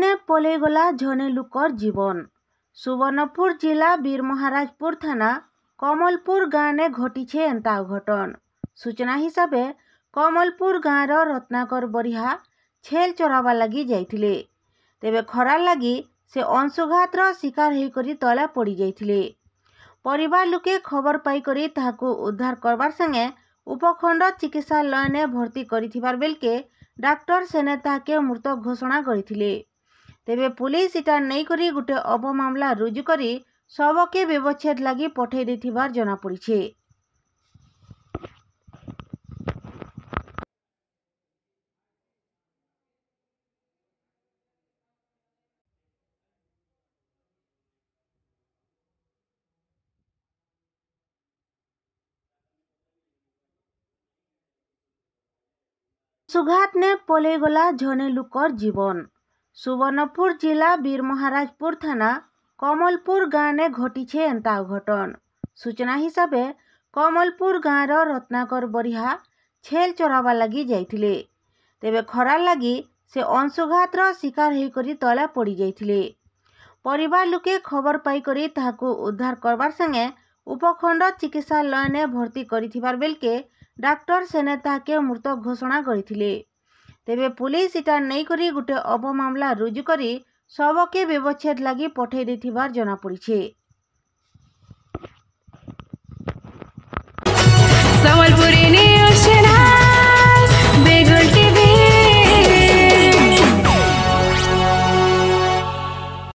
ने पलैगला झने लुकर जीवन। सुवर्णपुर जिला वीरमहाराजपुर थाना कमलपुर गाँव ने घटी एंता अघटन। सूचना हिसाबे कमलपुर गाँव रत्नाकर बरिहा छेल चरावा लगी जाइथिले। तेबे खरार लगी से अंशुघातर शिकार होकर तले पड़ जाइथिले। परिवार लोके खबर पाई ताहाकु उद्धार करबार संगे उपखंड चिकित्सालय ने भर्ती करिथिबार बेलके डाक्टर सेने ताहाके मृत घोषणा करथिले। तेबे पुलिस इटा नहीं करी गुटे अपमामला रुजु करी शवके व्यवच्छेद लगी पठै देथिबार जना पड़िछे। सुघात ने पलैगला झने लुकर जीवन। सुवर्णपुर जिला वीरमहाराजपुर थाना कमलपुर गाँव ने घटी एंता अघटन। सूचना हिसाबे कमलपुर गाँव रत्नाकर बरिहा छेल चरावा लगी जाइथिले। तेबे खरार लगी से अंशुघातर शिकार होकर तले पड़ जाइथिले। परिवार लोके खबर पाई ताहाकु उद्धार करबार संगे उपखंड चिकित्सालय ने भर्ती करिथिबार बेलके डाक्टर सेने ताहाके मृत घोषणा करथिले। तेबे पुलिस इटा नहीं करी गुटे अपमामला रुजु करी शवके व्यवच्छेद लगी पठै देथिबार जना पड़िछे। संबलपुरी